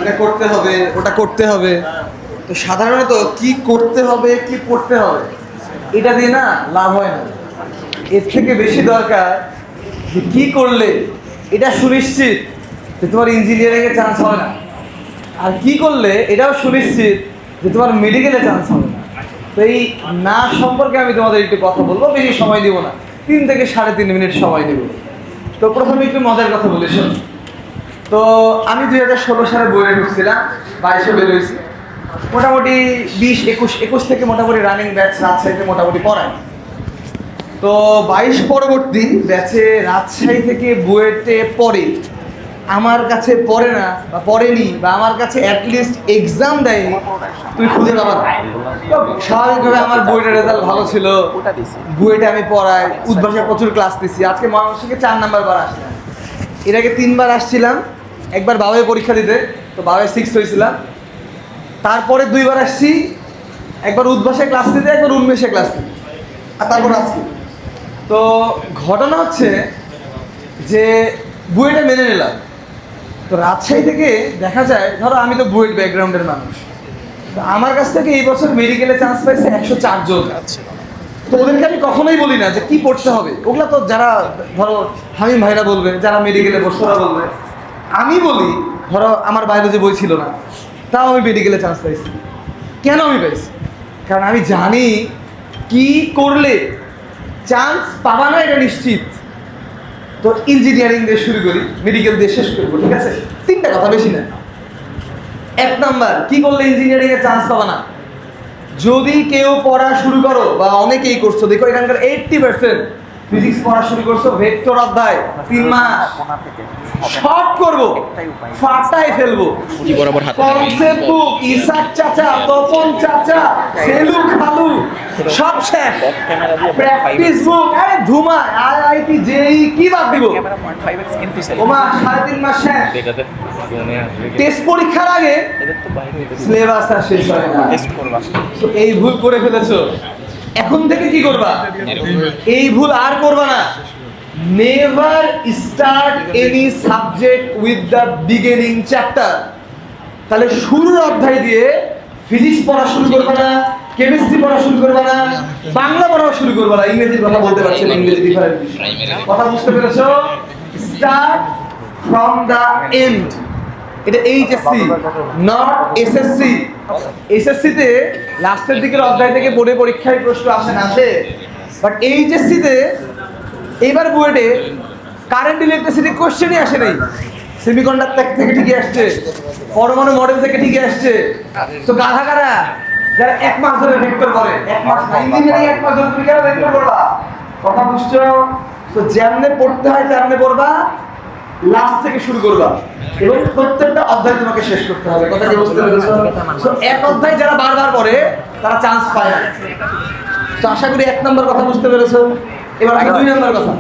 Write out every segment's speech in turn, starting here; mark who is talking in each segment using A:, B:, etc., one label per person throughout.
A: এটা করতে হবে, ওটা করতে হবে। তো সাধারণত কি করতে হবে, কি পড়তে হবে, এটা দিয়ে না লাভ হয় না। এর থেকে বেশি দরকার যে কী করলে এটা সুনিশ্চিত যে তোমার ইঞ্জিনিয়ারিংয়ে চান্স হবে না, আর কি করলে এটাও সুনিশ্চিত যে তোমার মেডিকেলে চান্স হবে না। তো এই না সম্পর্কে আমি তোমাদের একটু কথা বলবো, বেশি সময় দিব না, 3 থেকে 3.5 মিনিট সময় দেব। তো প্রথমে একটু মজার কথা বলি শোন। তো আমি 2016 সালে বইয়ে ঢুকছিলাম, 22-এ বের হয়েছি। মোটামুটি 20-21 থেকে মোটামুটি রানিং ব্যাচ রাজশাহীতে মোটামুটি পড়ায়। তো 22 পরবর্তী ব্যাচে রাজশাহী থেকে বুয়েটে পড়ে আমার কাছে পড়ে না বা পড়েনি বা আমার কাছে অ্যাটলিস্ট এক্সাম দেয়নি, তুই খুঁজে পাবা না। স্বাভাবিকভাবে আমার বুয়েটের রেজাল্ট ভালো ছিল, বুয়েটে আমি পড়াই, উদ্ভাসে প্রচুর ক্লাস দিছি। আজকে ময়মনসিংহে 4 নাম্বার বার আসলাম, এর আগে 3 বার আসছিলাম। একবার বাবায় পরীক্ষা দিতে, তো বাবায় 6 হয়েছিলাম। তারপরে 2 বার আসছি, একবার উদ্ভাসে ক্লাস দিতে, একবার উন্মেষে ক্লাস দিতে, আর তারপর আজকে। তো ঘটনা হচ্ছে যে বুয়েটে মেনে নিলাম। তো রাজশাহী থেকে দেখা যায়, ধরো আমি তো বুয়েট ব্যাকগ্রাউন্ডের মানুষ, তো আমার কাছ থেকে এই বছর মেডিকেলে চান্স পাইছে 104 জন। তো ওদেরকে আমি কখনোই বলি না যে কী পড়তে হবে, ওগুলো তো যারা ধরো হামিম ভাইরা বলবে, যারা মেডিকেলে বসে ওরা বলবে। আমি বলি, ধরো আমার বায়োলজি বই ছিল না, তাও আমি মেডিকেলে চান্স পাইছি। কেন আমি পাইছি? কারণ আমি জানি কি করলে চান্স পাবা না এটা নিশ্চিত। তো ইঞ্জিনিয়ারিং দিয়ে শুরু করি, মেডিকেল দিয়ে শেষ করবো, ঠিক আছে? 3টা কথা, বেশি না। 1 নাম্বার, কি করলে ইঞ্জিনিয়ারিংয়ে চান্স পাবা না? যদি কেউ পড়া শুরু করো বা অনেকেই করছো, দেখো এখানকার 80% ফিজিক্স পড়া শুরু করছো, ভেক্টর অধ্যায় 3 মাস শর্ট করবো, ফাটাই ফেলবো। কনসেপ্ট বুক, ইসাক চাচা, তপন চাচা, সেলু খালু সব শেষ। প্র্যাকটিস বুক, আরে ধুমা, আইআইটি জেই কি বাদ দিব? ওমা 3.5 মাস শেষ। টেস্ট পরীক্ষার আগে সিলেবাস আর শেষ হয় না। তো এই ভুল করে ফেলেছো, এখন থেকে কি করবা? এই ভুল আর করবা না। Never start any subject with the beginning chapter. তাহলে শুরুর অধ্যায় দিয়ে ফিজিক্স পড়া শুরু করবা না, কেমিস্ট্রি পড়া শুরু করবা না, বাংলা পড়া শুরু করবা না। ইংরেজির কথা বলতে পারছি না, ইংরেজি ডিফারেন্ট কথা বুঝতে পেরেছো? Start from the end. এটা এইচএসসি, নট এসএসসি। এসএসসিতে লাস্টের দিকের অধ্যায় থেকে বোর্ডে পরীক্ষায় প্রশ্ন আসে না, আসে। বাট এইচএসসিতে এইবার বুয়েটে কারেন্ট ইলেকট্রিসিটি কোশ্চেনই আসে নাই। সেমিকন্ডাক্টর থেকে ঠিকই আসছে, পরমাণু মডেল থেকে ঠিকই আসছে। তো গাধা কারা? যারা 1 মাস ধরে ভেক্টর করে, 1 মাস না, ইঞ্জিনিয়ারিং 1 মাস ধরে তুমি কেন ভেক্টর করবা? কথা বুঝছো? তো যেমনে পড়তে হয় তেমনে পড়বা, লাস্ট থেকে শুরু করবা এবং প্রত্যেকটা অধ্যায় তোমাকে শেষ করতে হবে। কথা কি বুঝতে পেরেছো? তো এক অধ্যায় যারা বারবার পড়ে তারা চান্স পায় না। তো আশা করি 1 নম্বর কথা বুঝতে পেরেছো। এবার 2 নম্বর কথা,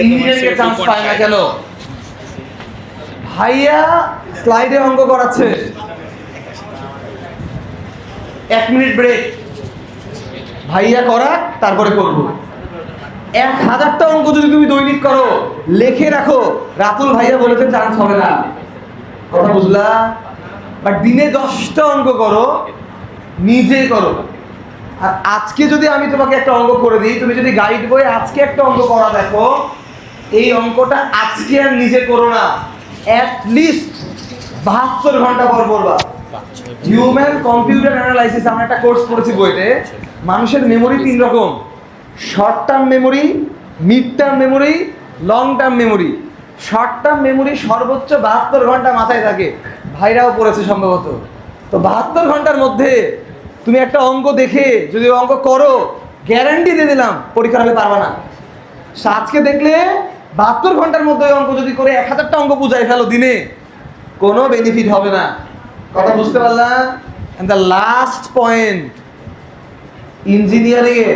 A: ইঞ্জিনিয়ারিং এ চান্স পায় না কেন? ভাইয়া স্লাইডে অঙ্ক করাচ্ছে, 1 মিনিট ব্রেক, ভাইয়া করা, তারপরে করবো। 1000টা অঙ্ক যদি তুমি দৈনিক করো, লেখে রাখো, রাতুল ভাইয়া বলেছে চান্স হবে না। কথা বুঝলা? বাট দিনে 10টা অঙ্ক করো, নিজে করো। আর আজকে যদি আমি তোমাকে একটা অঙ্ক করে দিই, তুমি যদি গাইড বই আজকে একটা অঙ্ক করা দেখো, এই অঙ্কটা আজকে আর নিজে করো না, অ্যাটলিস্ট 72 ঘন্টা পর করবা। হিউম্যান কম্পিউটার অ্যানালাইসিস, আমরা একটা কোর্স করেছি বইতে। মানুষের মেমোরি 3 রকম: short term memory, mid term memory, long term memory. Short term memory সর্বোচ্চ 72 ঘন্টা মাথায় থাকে, ভাইরাও পড়েছে সম্ভবত। তো 72 ঘন্টার মধ্যে তুমি একটা অঙ্ক দেখে যদি অঙ্ক করো, গ্যারান্টি দিয়ে দিলাম পরীক্ষার হলে পারবা না। আজকে দেখলে 72 ঘন্টার মধ্যে ওই অঙ্ক যদি করে 1000টা অঙ্ক বুঝাই ফেলো দিনে, কোনো বেনিফিট হবে না। কথা বুঝতে পারলাম? And the last point, engineering এ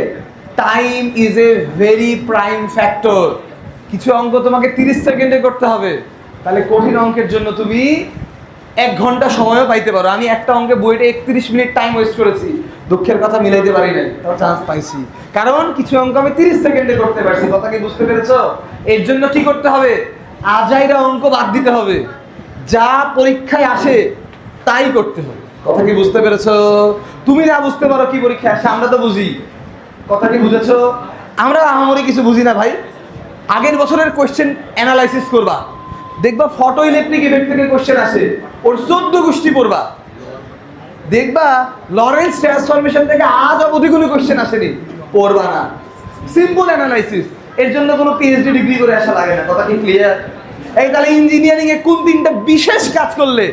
A: time is a very prime factor. কিছু অঙ্ক তোমাকে 30 সেকেন্ডে করতে হবে, তাহলে কঠিন অঙ্কের জন্য তুমি 1 ঘন্টা সময়ও পাইতে পারো। আমি একটা অঙ্কে বইটা 31 মিনিট টাইম ওয়েস্ট করেছি, দুঃখের কথা মিলাইতে পারি নাই, তাও চান্স পাইছি। কারণ কিছু অঙ্ক আমি 30 সেকেন্ডে করতে পারছি। কথা কি বুঝতে পেরেছো? এর জন্য কি করতে হবে? আজাইরা অঙ্ক বাদ দিতে হবে। যা পরীক্ষায় আসে তাই করতে হবে। কথা কি বুঝতে পেরেছো? তুমি না বুঝতে পারো কি পরীক্ষা আসে, আমরা তো বুঝি। কথা কি বুঝেছো? আমরা আহামরি কিছু বুঝি না ভাই। আগের বছরের কোয়েশ্চেন অ্যানালাইসিস করবা, দেখবা ফটো ইলেকট্রিক ইফেক্ট থেকে কোয়েশ্চেন আসে, ওর 14 গোষ্ঠী পড়বা, দেখবা লরেন্স ট্রান্সফরমেশন থেকে আজ অবধি কোনো কোয়েশ্চেন আসেনি, পড়বা না। সিম্পল অ্যানালাইসিস, এর জন্য কোনো পিএইচডি ডিগ্রি করে আসা লাগে না। কথা কি ক্লিয়ার? এই তাহলে ইঞ্জিনিয়ারিং এ কোন তিনটা বিশেষ কাজ করলে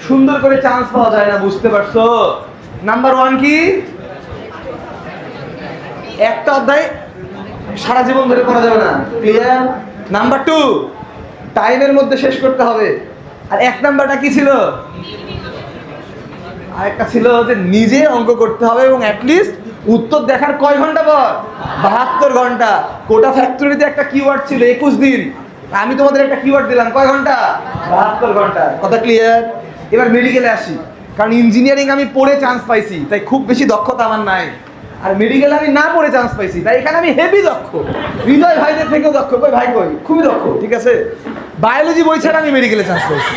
A: সুন্দর করে চান্স পাওয়া যায় না, বুঝতে পারছো? নাম্বার 1 কি? একটা অধ্যায় সারা জীবন ধরে পড়া যাবে না, ক্লিয়ার? নাম্বার 2, টাইমের মধ্যে শেষ করতে হবে। আর 1 নাম্বারটা কি ছিল? আরেকটা ছিল যে নিজে অঙ্ক করতে হবে এবং অ্যাটলিস্ট উত্তর দেখার কয় ঘন্টা পর? 72 ঘন্টা। কোটা ফ্যাক্টরিতে একটা কিওয়ার্ড ছিল 21 দিন, আমি তোমাদের একটা কিওয়ার্ড দিলাম, কয় ঘন্টা? 72 ঘন্টা। কথা ক্লিয়ার? এবার মেডিকেলে আসি, কারণ ইঞ্জিনিয়ারিং আমি পড়ে চান্স পাইছি, তাই খুব বেশি দক্ষতা আমার নাই। আর মেডিকেলে আমি না পড়ে চান্স পাইছি, তাই এখানে আমি হেভি দক্ষ, হৃদয় ভাইদের থেকেও দক্ষ। কই ভাই কই? খুবই দক্ষ, ঠিক আছে? বায়োলজি বই ছাড়া আমি মেডিকেলে চান্স পাইছি,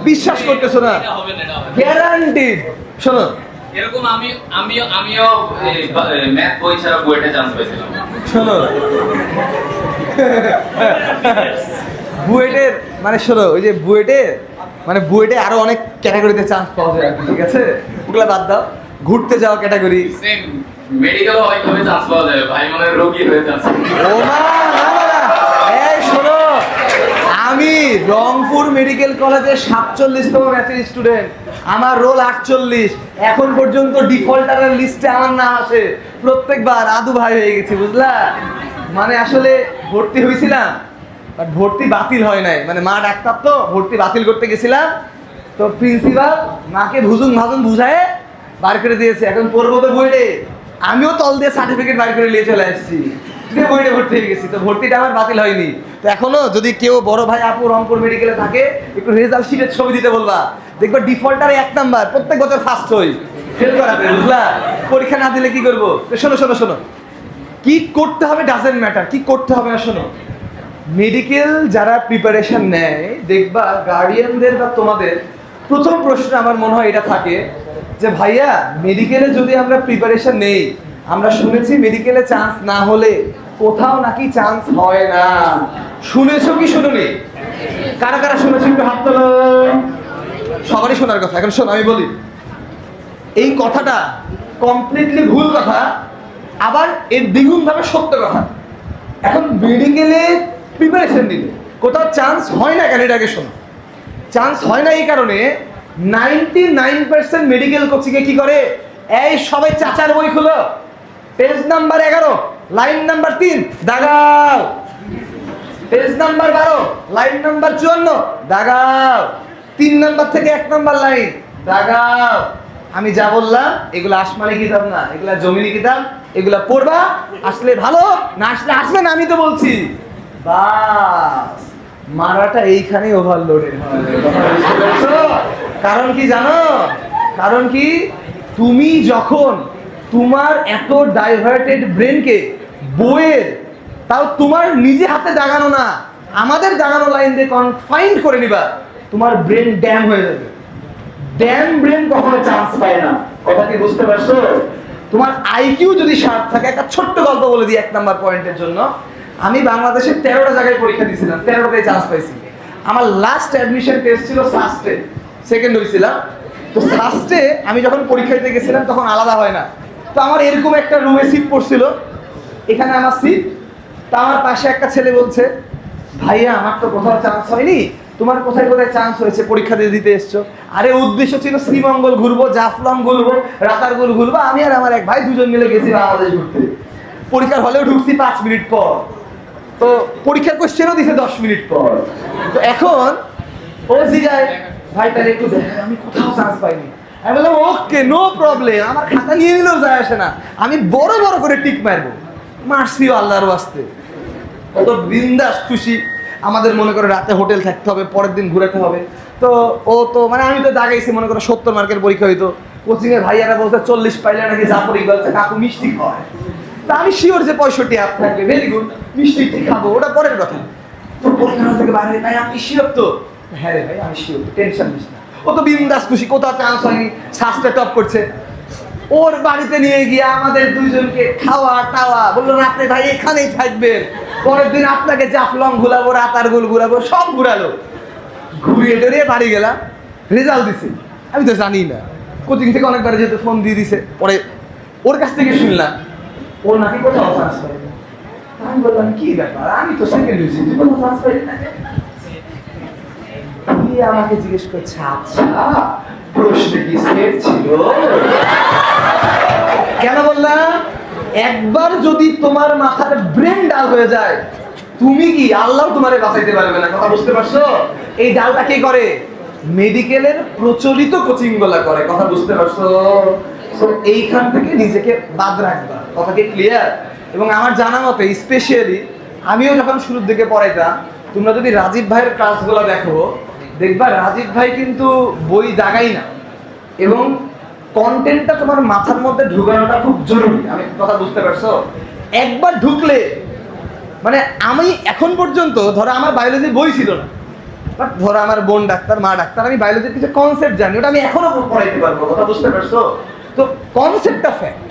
A: বিশ্বাস করতেছো না? গ্যারান্টিড। শোনো,
B: এরকম আমিও ম্যাথ বই ছাড়া বুয়েটে চান্স পেয়েছিলাম।
A: শোনো বুয়েটের মানে শোনো, ওই যে বুয়েটের মানে বুয়েটে আরো অনেক ক্যাটাগরিতে চান্স পাওয়া যায়, ঠিক আছে? ওগুলা বাদ দাও, ঘুরতে যাওয়া ক্যাটাগরি।
B: সেম মেডিকেল হয়তো চান্স পাওয়া যাবে, ভাই মনে হয় রোগী হয়ে চান্স।
A: ও মা, এই শোনো, আমি রংপুর মেডিকেল কলেজে 47তম ব্যাচের স্টুডেন্ট, আমার রোল 48, এখন পর্যন্ত ডিফল্টারের লিস্টে আমার নাম আসে। প্রত্যেকবার আদু ভাই হয়ে গেছি, বুঝলা? মানে আসলে ভর্তি হয়েছিলাম, বাট ভর্তি বাতিল হয় নাই, মানে মা ডাক্তার তো, ভর্তি বাতিল করতে গেছিলাম, তো প্রিন্সিপাল মাকে ভুজুং ভাজুং বুঝায় বার করে দিয়েছে। এখন পড়বো তো বইটে, আমিও তল দিয়ে সার্টিফিকেট বার করে নিয়ে চলে আসছি, বইটে ভর্তি হয়ে গেছি। তো ভর্তিটা আমার বাতিল হয়নি। তো এখনো যদি কেউ বড় ভাই আপু রংপুর মেডিকেলে থাকে, একটু রেজাল্ট শিটের ছবি দিতে বলবা, দেখবা ডিফল্টারে 1 নাম্বার, প্রত্যেক বছর ফার্স্ট হই, ফেল করাবে, বুঝলা? পরীক্ষা না দিলে কি করবো? শোনো শোনো শোনো, কি করতে হবে ডাজেন্ট ম্যাটার, কি করতে হবে না। শোনো, মেডিকেল যারা প্রিপারেশন নেয়, দেখবা গার্ডিয়ানদের বা তোমাদের প্রথম প্রশ্ন আমার মনে হয় এটা থাকে যে ভাইয়া মেডিকেলে যদি আমরা প্রিপারেশন নেই, আমরা শুনেছি মেডিকেলে চান্স না হলে কোথাও নাকি চান্স হয় না। শুনেছো কি শুনুনি? কারা কারা শুনেছো একটু হাত তোলো। সবারই শোনার কথা। এখন শোনো, আমি বলি, এই কথাটা কমপ্লিটলি ভুল কথা, আবার এর দ্বিগুণ ভাবে সত্য কথা। এখন মেডিকেলে প্রিপারেশন নিলে কোথাও চান্স হয় না কেন? এটাকে শোনো, চান্স হয় না এই কারণে 99% মেডিকেল কোচিংয়ে কি করে, এই সবাই চাচার বই খুলো, পেজ নাম্বার 11 লাইন নাম্বার 3 দাগাও, পেজ নাম্বার 12 লাইন নাম্বার 54 দাগাও, 3 নাম্বার থেকে 1 নাম্বার লাইন দাগাও। আমি যা বললাম এগুলো আসমানি কিতাব না, এগুলা জমিনি কিতাব, এগুলা পড়বা, আসলে ভালো, না আসলে আসবে না, আমি তো বলছি। বাস, মারাটা এইখানেই ওভারলোডেড হয়। কারণ কি জানো? কারণ কি, তুমি যখন তোমার এত ডাইভার্টেড ব্রেনকে বইয়ের, তাও তোমার নিজে হাতে দাগানো না, আমাদের দাগানো লাইন দিয়ে কনফাইন্ড করে নিবা, তোমার ব্রেন ড্যাম হয়ে যাবে। ড্যাম ব্রেন কখনো চান্স পায় না। কথা কি বুঝতে পারছো? তোমার আইকিউ যদি শার্প থাকে, একটা ছোট্ট গল্প বলে দিই 1 নাম্বার পয়েন্টের জন্য। আমি বাংলাদেশের 13টা জায়গায় পরীক্ষা দিয়েছিলাম, 13টাতেই চান্স পাইছি। আমার লাস্ট অ্যাডমিশন টেস্ট ছিল সাস্টে, সেকেন্ড হয়েছিলাম। তো সাস্টে আমি যখন পরীক্ষা দিতে গেছিলাম তখন আলাদা হয় না, তো আমার এরকম একটা রুমে সিট পড়ছিল, এখানে আমার সিট। তা আমার পাশে একটা ছেলে বলছে, ভাইয়া আমার তো কোথাও চান্স হয়নি, তোমার কোথায় কোথায় চান্স হয়েছে, পরীক্ষা দিয়ে দিতে এসছো? আরে উদ্দেশ্য ছিল শ্রীমঙ্গল ঘুরবো, জাফলং ঘুরবো, রাতারগুল ঘুরবো। আমি আর আমার এক ভাই দুজন মিলে গেছি বাংলাদেশ ঘুরতে। পরীক্ষার হলেও ঢুকছি 5 মিনিট পর, তো পরীক্ষার কোশ্চেনও দিছে 10 মিনিট পর। তো এখন ও জিগায়, ভাই তাহলে একটু দেখ, আমি কোথাও চান্স পাইনি। আমি বললাম ওকে, নো প্রবলেম, আমার খাতা নিয়ে নিলেও যায় আসে না, আমি বড় বড় করে টিক মারবো, মারছিও আল্লাহর ওয়াস্তে। কত বিন্দাস খুশি। আমাদের মনে করে রাতে হোটেল থাকতে হবে, পরের দিন ঘুরাতে হবে। তো ও তো মানে আমি তো দাগাইছি, মনে করো 70 মার্কের পরীক্ষা হইতো, কোচিংয়ের ভাইয়ারা বলতে 40 পাইলে নাকি জাফর ইকবাল কাকু মিষ্টি খাওয়ায়। তা আমি শিওর যে 65 আপ থাকবে, ভেরি গুড, মিষ্টি খাবো, ওটা পরের কথা। তো পরীক্ষা থেকে বাইরে, ভাই আপনি শিওর তো? হ্যাঁ রে ভাই আমি শিওর, টেনশন নিস না। ও ও তো বিন্দাস খুশি, কোথাও চান্স হয়নি, শ্বাসটা টপ করছে। ওর বাড়িতে নিয়ে গিয়ে আমাদের দুইজনকে খাওয়া টাওয়া, বললো রাত্রে ভাই এখানেই থাকবেন, পরের দিন আপনাকে জাফলং ঘুরাবো, রাতার গুল ঘুরাবো, সব ঘুরালো। ঘুরিয়ে টুরিয়ে বাড়ি গেলাম, রেজাল্ট দিছে। আমি তো জানি না, কোচিং থেকে অনেকবার যেহেতু ফোন দিয়ে দিছে, পরে ওর কাছ থেকে শুনলাম ওর নাকি কোথাও চান্স পাইনি। আমি বললাম কি ব্যাপার, আমি তো সেকেন্ড হয়েছি, তুই কোথাও চান্স পাইনি না? দিয়ে আমাকে জিজ্ঞেস করছে, আচ্ছা প্রশ্নে কি সেট ছিল? কেন বললাম, একবার যদি তোমার মাথার ব্রেন ডাল হয়ে যায়, তুমি কি আল্লাহ তোমারে বাঁচাইতে পারবে না। কথা বুঝতে পারছো? এই ডালটা কে করে? মেডিকেলের প্রচলিত কোচিং গুলা করে। কথা বুঝতে পারছো? তো এইখান থেকে নিজেকে বাদ রাখবা। কথা কি ক্লিয়ার? এবং আমার জানা মতে স্পেশালি আমিও যখন শুরুর দিকে পড়াইতাম, তোমরা যদি রাজীব ভাইয়ের ক্লাসগুলো দেখো, দেখবা রাজীব ভাই কিন্তু বই দাগাই না, এবং কন্টেন্টটা তোমার মাথার মধ্যে ঢুকানোটা খুব জরুরি। আমি কথা বুঝতে পারছো? একবার ঢুকলে, মানে আমি এখন পর্যন্ত ধরো আমার বায়োলজি বই ছিল না, বাট ধরো আমার বোন ডাক্তার, মা ডাক্তার, আমি বায়োলজির কিছু কনসেপ্ট জানি, ওটা আমি এখনো পড়াইতে পারবো। কথা বুঝতে পারছো? তো কনসেপ্টটা ফ্যাক্ট,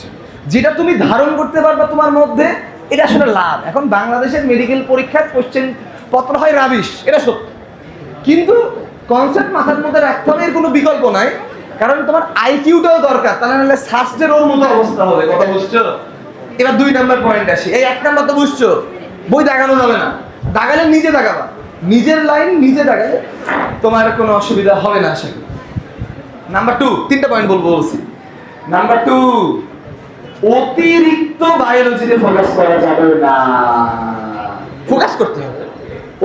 A: যেটা তুমি ধারণ করতে পারবা তোমার মধ্যে, এটা আসলে লাভ। এখন বাংলাদেশের মেডিকেল পরীক্ষার কোশ্চেন পত্র হয় রাবিশ, এটা সত্য, কিন্তু কনসেপ্ট মাথার মধ্যে রাখতে হবে, এর কোনো বিকল্প নাই। কারণ তোমার আইকিউটাও দরকার, তা নাহলে শাস্ত্রের ওর মতো অবস্থা হবে। কথা বুঝছো? এবার 2 নাম্বার পয়েন্ট আসি। এই 1 নাম্বার তো বুঝছো, বই দাগানো যাবে না, দাগালে নিজে দাগাবা, নিজের লাইন নিজে দাগালে তোমার কোনো অসুবিধা হবে না আশা করি। নাম্বার 2, 3টা পয়েন্ট বলছি। নাম্বার 2, অতিরিক্ত বায়োলজিতে ফোকাস করা যাবে না। ফোকাস করতে হবে,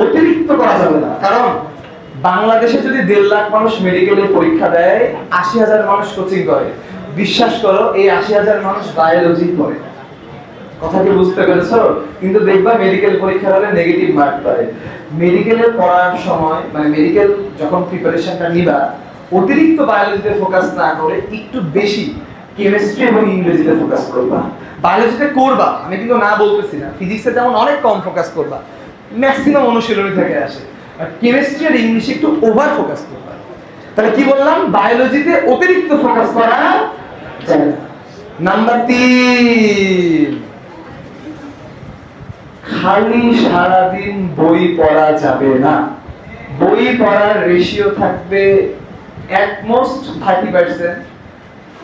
A: অতিরিক্ত করা যাবে না। কারণ বাংলাদেশে যদি 1.5 লাখ মানুষ মেডিকেলের পরীক্ষা দেয়, 80,000 মানুষ কোচিং করে, বিশ্বাস করো এই 80,000 মানুষ বায়োলজি পড়ে। কথা কি বুঝতে পেরেছো? কিন্তু দেখবা মেডিকেল পরীক্ষার হলে নেগেটিভ মার্ক পায়। মেডিকেলে পড়ার সময়, মানে মেডিকেল যখন প্রিপারেশনটা নিবা, অতিরিক্ত বায়োলজিতে ফোকাস না করে একটু বেশি কেমিস্ট্রি এবং ইংরেজিতে ফোকাস করবা। বায়োলজিতে করবা, আমি কিন্তু না বলতেছি না, ফিজিক্সে যেমন অনেক কম ফোকাস করবা, ম্যাক্সিমাম অনুশীলনী থেকে আসে, আর কেমিস্ট্রি আর ইংলিশে একটু ওভার ফোকাস করবা। তাহলে কি বললাম, বায়োলজিতে অতিরিক্ত ফোকাস করা যাবে না। নাম্বার 3, খালি সারাদিন বই পড়া যাবে না। বই পড়ার রেশিও থাকবে at most 30%,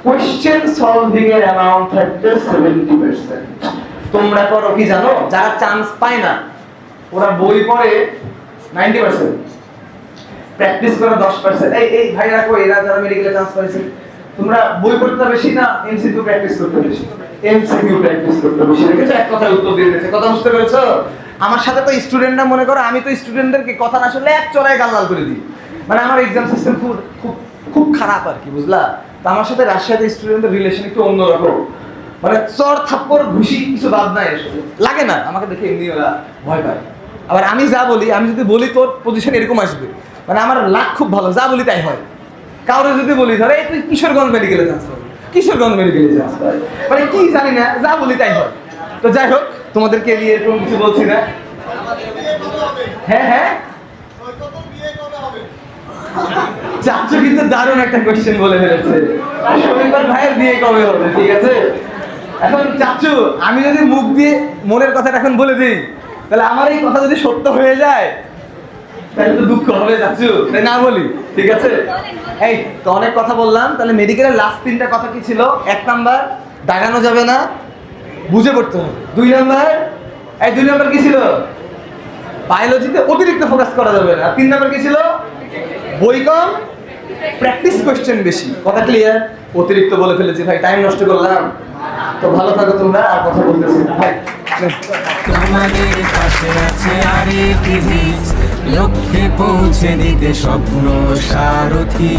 A: কোশ্চেন সলভিং এর অ্যামাউন্ট থাকবে 70%। তোমরা করো কি জানো, যারা চান্স পায় না ওরা বই পড়ে 90%, প্র্যাকটিস করে 10%। এই ভাইরা কই, এরা যারা মেডিকেলে চান্স পাইছে, তোমরা বই পড়তে বেশি না এমসিকিউ প্র্যাকটিস করতে বেশি? এমসিকিউ প্র্যাকটিস করতে বেশি। দেখেছো, এক কথায় উত্তর দিয়ে দিয়েছে। কথা বুঝতে পেরেছো? আমার সাথে তো স্টুডেন্টরা, মনে করো আমি তো স্টুডেন্টদেরকে কথা না শুনলে এক চড়ায় গাল করে দিই। মানে আমার এক্সাম সিস্টেম খুব খুব খুব খারাপ আর কি, বুঝলা? তো আমার সাথে রাশিয়াতে স্টুডেন্টদের রিলেশন একটু অন্যরকম, মানে চড় থাপ্পড় ঘুষি কিছু বাদ নাই, আসলে লাগে না, আমাকে দেখে এমনি ওরা ভয় পায়। আবার আমি যা বলি, আমি যদি বলি তোর পজিশন এরকম আসবে, মানে আমার লাক খুব ভালো, যা বলি তাই হয়। কাউরে যদি বলি ধরে এই তুই কিশোরগঞ্জ মেডিকেলে চান্স পাবি, কিশোরগঞ্জ মেডিকেলে চান্স পাবি, মানে কি জানি না, যা বলি তাই হয়। তো যাই হোক, তোমাদেরকে নিয়ে এরকম কিছু বলছি না। হ্যাঁ হ্যাঁ, চাচু কিন্তু দারুণ একটা কোশ্চেন বলে ফেলেছে, শনিবার ভাইয়ের বিয়ে কবে হবে? ঠিক আছে, এখন চাচু আমি যদি মুখ দিয়ে মনের কথাটা এখন বলে দিই, তাহলে আমার এই কথা যদি সত্য হয়ে যায় তাহলে তো দুঃখ হবে চাচু, তাই না বলি? ঠিক আছে, এই তো অনেক কথা বললাম। তাহলে মেডিকেলের লাস্ট 3টা কথা কি ছিল? 1 নাম্বার, দাগানো যাবে না, বুঝে পড়তে হবে। 2 নাম্বার, এই 2 নাম্বার কি ছিল? বায়োলজিতে অতিরিক্ত ফোকাস করা যাবে না। 3 নাম্বার কি ছিল? বই কম, প্র্যাকটিস কোশ্চেন বেশি। কথা ক্লিয়ার? অতিরিক্ত বলে ফেলেছি ভাই, টাইম নষ্ট করলাম। তো ভালো থাকো তোমরা, আর কথা বলতেছি না ভাই।
C: তোমাদের পাশে আছে আরিফ ফিজিক্স, লক্ষ্যে পৌঁছে দিতে স্বপ্ন সারথি।